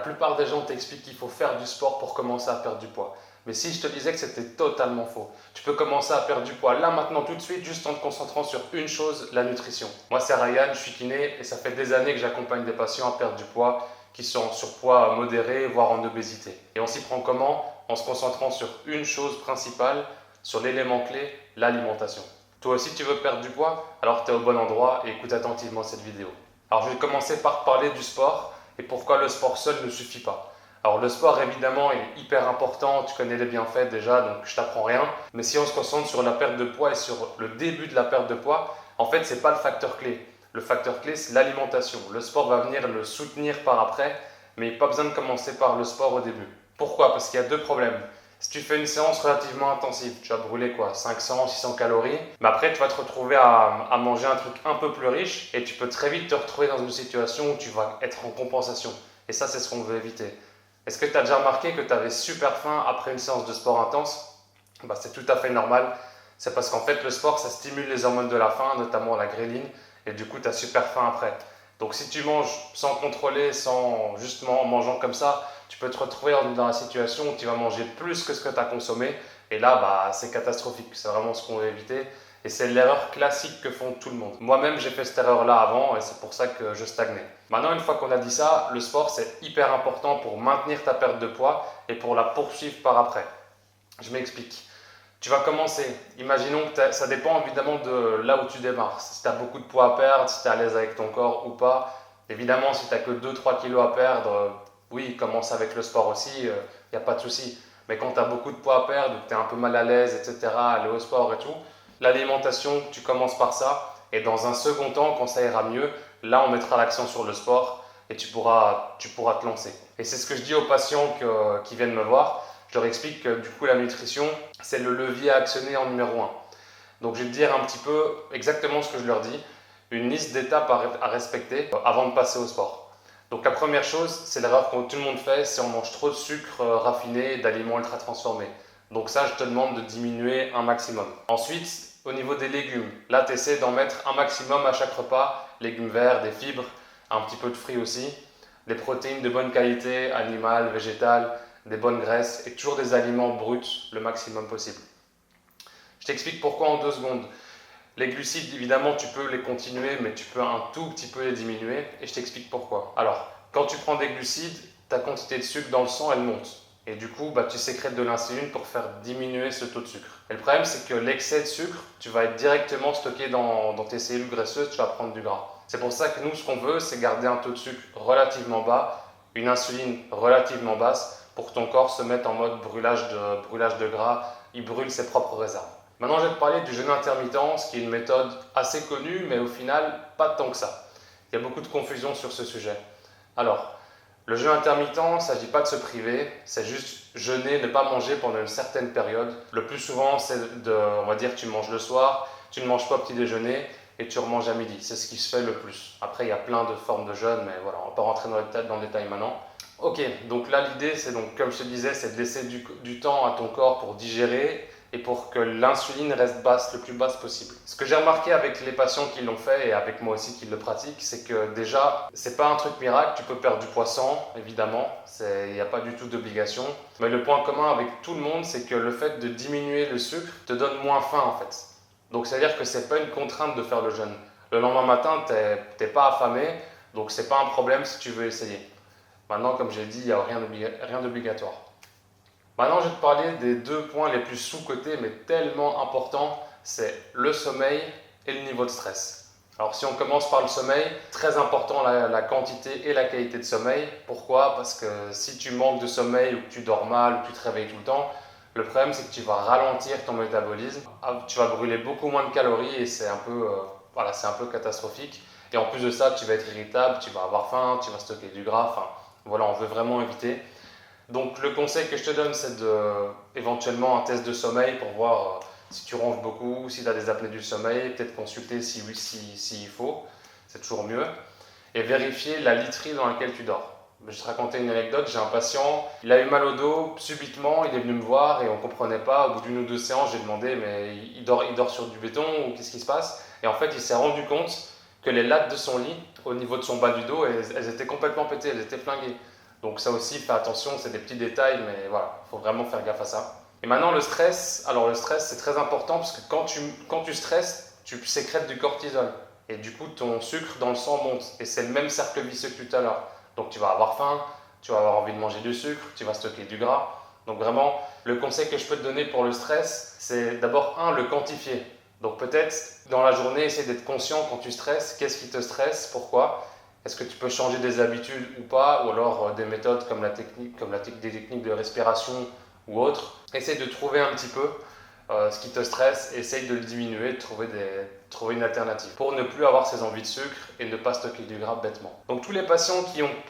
plupart des gens t'expliquent qu'il faut faire du sport pour commencer à perdre du poids. Mais si je te disais que c'était totalement faux, tu peux commencer à perdre du poids là, maintenant, tout de suite, juste en te concentrant sur une chose, la nutrition. Moi, c'est Ryan, je suis kiné et ça fait des années que j'accompagne des patients à perdre du poids qui sont en surpoids modéré, voire en obésité. Et on s'y prend comment? En se concentrant sur une chose principale, sur l'élément clé, l'alimentation. Toi aussi, tu veux perdre du poids? Alors tu es au bon endroit et écoute attentivement cette vidéo. Alors je vais commencer par parler du sport et pourquoi le sport seul ne suffit pas. Alors le sport évidemment est hyper important, tu connais les bienfaits déjà donc je t'apprends rien. Mais si on se concentre sur la perte de poids et sur le début de la perte de poids, en fait c'est pas le facteur clé. Le facteur clé c'est l'alimentation. Le sport va venir le soutenir par après, mais il n'y a pas besoin de commencer par le sport au début. Pourquoi? Parce qu'il y a deux problèmes. Si tu fais une séance relativement intensive, tu vas brûler quoi, 500, 600 calories, mais après tu vas te retrouver à manger un truc un peu plus riche et tu peux très vite te retrouver dans une situation où tu vas être en compensation. Et ça, c'est ce qu'on veut éviter. Est-ce que tu as déjà remarqué que tu avais super faim après une séance de sport intense? C'est tout à fait normal. C'est parce qu'en fait, le sport, ça stimule les hormones de la faim, notamment la gréline, et du coup, tu as super faim après. Donc si tu manges sans contrôler, sans justement en mangeant comme ça, tu peux te retrouver dans la situation où tu vas manger plus que ce que tu as consommé. Et là, c'est catastrophique. C'est vraiment ce qu'on veut éviter. Et c'est l'erreur classique que font tout le monde. Moi-même, j'ai fait cette erreur-là avant et c'est pour ça que je stagnais. Maintenant, une fois qu'on a dit ça, le sport, c'est hyper important pour maintenir ta perte de poids et pour la poursuivre par après. Je m'explique. Tu vas commencer. Imaginons que ça dépend évidemment de là où tu démarres. Si tu as beaucoup de poids à perdre, si tu es à l'aise avec ton corps ou pas. Évidemment, si tu n'as que 2-3 kilos à perdre, oui, commence avec le sport aussi, il n'y a pas de souci. Mais quand tu as beaucoup de poids à perdre, que tu es un peu mal à l'aise, etc., aller au sport et tout, l'alimentation, tu commences par ça. Et dans un second temps, quand ça ira mieux, là, on mettra l'accent sur le sport et tu pourras te lancer. Et c'est ce que je dis aux patients qui viennent me voir. Je leur explique que du coup, la nutrition, c'est le levier à actionner en numéro 1. Donc, je vais te dire un petit peu exactement ce que je leur dis. Une liste d'étapes à respecter avant de passer au sport. Donc, la première chose, c'est l'erreur que tout le monde fait, c'est on mange trop de sucre raffiné et d'aliments ultra transformés. Donc ça, je te demande de diminuer un maximum. Ensuite, au niveau des légumes, là, tu essaies d'en mettre un maximum à chaque repas. Légumes verts, des fibres, un petit peu de fruits aussi. Des protéines de bonne qualité, animales, végétales, des bonnes graisses et toujours des aliments bruts le maximum possible. Je t'explique pourquoi en 2 secondes. Les glucides, évidemment, tu peux les continuer, mais tu peux un tout petit peu les diminuer et je t'explique pourquoi. Alors, quand tu prends des glucides, ta quantité de sucre dans le sang, elle monte. Et du coup, tu sécrètes de l'insuline pour faire diminuer ce taux de sucre. Et le problème, c'est que l'excès de sucre, tu vas être directement stocké dans tes cellules graisseuses, tu vas prendre du gras. C'est pour ça que nous, ce qu'on veut, c'est garder un taux de sucre relativement bas, une insuline relativement basse, pour que ton corps se mette en mode brûlage de gras, il brûle ses propres réserves. Maintenant, je vais te parler du jeûne intermittent, ce qui est une méthode assez connue, mais au final, pas tant que ça. Il y a beaucoup de confusion sur ce sujet. Alors, le jeûne intermittent, il ne s'agit pas de se priver, c'est juste jeûner, ne pas manger pendant une certaine période. Le plus souvent, c'est on va dire que tu manges le soir, tu ne manges pas au petit déjeuner et tu remanges à midi. C'est ce qui se fait le plus. Après, il y a plein de formes de jeûne, mais voilà, on ne va pas rentrer dans le détail maintenant. Ok, donc là, l'idée, c'est donc, comme je te disais, c'est de laisser du temps à ton corps pour digérer et pour que l'insuline reste basse, le plus basse possible. Ce que j'ai remarqué avec les patients qui l'ont fait et avec moi aussi qui le pratique, c'est que déjà, c'est pas un truc miracle, tu peux perdre du poids sans, évidemment, il n'y a pas du tout d'obligation. Mais le point commun avec tout le monde, c'est que le fait de diminuer le sucre te donne moins faim en fait. Donc c'est-à-dire que c'est pas une contrainte de faire le jeûne. Le lendemain matin, t'es pas affamé, donc c'est pas un problème si tu veux essayer. Maintenant, comme j'ai dit, il n'y a rien d'obligatoire. Maintenant, je vais te parler des 2 points les plus sous-cotés, mais tellement importants, c'est le sommeil et le niveau de stress. Alors, si on commence par le sommeil, très important la quantité et la qualité de sommeil. Pourquoi? Parce que si tu manques de sommeil ou que tu dors mal ou que tu te réveilles tout le temps, le problème c'est que tu vas ralentir ton métabolisme, tu vas brûler beaucoup moins de calories et c'est un peu catastrophique. Et en plus de ça, tu vas être irritable, tu vas avoir faim, tu vas stocker du gras. Enfin, voilà, on veut vraiment éviter. Donc le conseil que je te donne, c'est éventuellement un test de sommeil pour voir si tu ronfles beaucoup, si tu as des apnées du sommeil, peut-être consulter s'il faut, c'est toujours mieux. Et vérifier la literie dans laquelle tu dors. Je vais te raconter une anecdote, j'ai un patient, il a eu mal au dos, subitement, il est venu me voir et on ne comprenait pas. Au bout d'1 ou 2 séances, j'ai demandé, mais il dort sur du béton ou qu'est-ce qui se passe? Et en fait, il s'est rendu compte que les lattes de son lit, au niveau de son bas du dos, elles étaient complètement pétées, elles étaient flinguées. Donc ça aussi, fais attention, c'est des petits détails, mais voilà, il faut vraiment faire gaffe à ça. Et maintenant le stress, alors le stress c'est très important parce que quand tu stresses, tu sécrètes du cortisol. Et du coup ton sucre dans le sang monte. Et c'est le même cercle vicieux que tout à l'heure. Donc tu vas avoir faim, tu vas avoir envie de manger du sucre, tu vas stocker du gras. Donc vraiment, le conseil que je peux te donner pour le stress, c'est d'abord le quantifier. Donc peut-être dans la journée, essayer d'être conscient quand tu stresses, qu'est-ce qui te stresse, pourquoi. Est-ce que tu peux changer des habitudes ou pas, ou alors des méthodes comme des techniques de respiration ou autres. Essaye de trouver un petit peu ce qui te stresse, essaye de le diminuer, de trouver une alternative pour ne plus avoir ces envies de sucre et ne pas stocker du gras bêtement. Donc tous les patients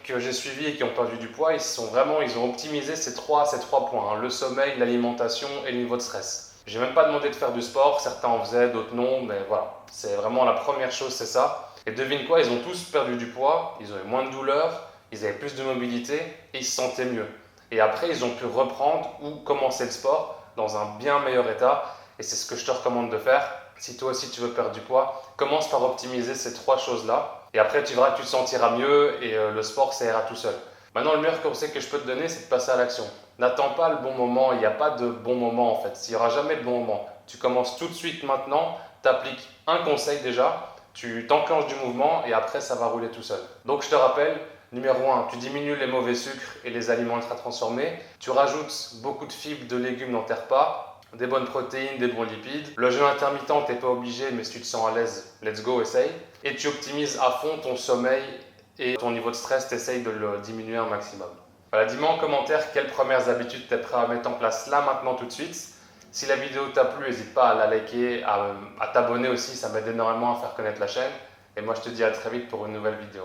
que j'ai suivis et qui ont perdu du poids, ils ont optimisé ces trois points, le sommeil, l'alimentation et le niveau de stress. J'ai même pas demandé de faire du sport, certains en faisaient, d'autres non, mais voilà, c'est vraiment la première chose, c'est ça. Et devine quoi, ils ont tous perdu du poids, ils ont eu moins de douleur, ils avaient plus de mobilité et ils se sentaient mieux. Et après, ils ont pu reprendre ou commencer le sport dans un bien meilleur état. Et c'est ce que je te recommande de faire. Si toi aussi tu veux perdre du poids, commence par optimiser ces trois choses-là. Et après, tu verras que tu te sentiras mieux et le sport, ça ira tout seul. Maintenant, le meilleur conseil que je peux te donner, c'est de passer à l'action. N'attends pas le bon moment, il n'y a pas de bon moment en fait. Il n'y aura jamais de bon moment. Tu commences tout de suite maintenant, tu appliques un conseil déjà, tu t'enclenches du mouvement et après ça va rouler tout seul. Donc je te rappelle, numéro 1, tu diminues les mauvais sucres et les aliments ultra transformés, tu rajoutes beaucoup de fibres, de légumes dans tes repas, des bonnes protéines, des bons lipides. Le jeûne intermittent, tu n'es pas obligé, mais si tu te sens à l'aise, let's go, essaye. Et tu optimises à fond ton sommeil et ton niveau de stress, tu essayes de le diminuer un maximum. Voilà, dis-moi en commentaire quelles premières habitudes tu es prêt à mettre en place là, maintenant, tout de suite. Si la vidéo t'a plu, n'hésite pas à la liker, à t'abonner aussi, ça m'aide énormément à faire connaître la chaîne. Et moi, je te dis à très vite pour une nouvelle vidéo.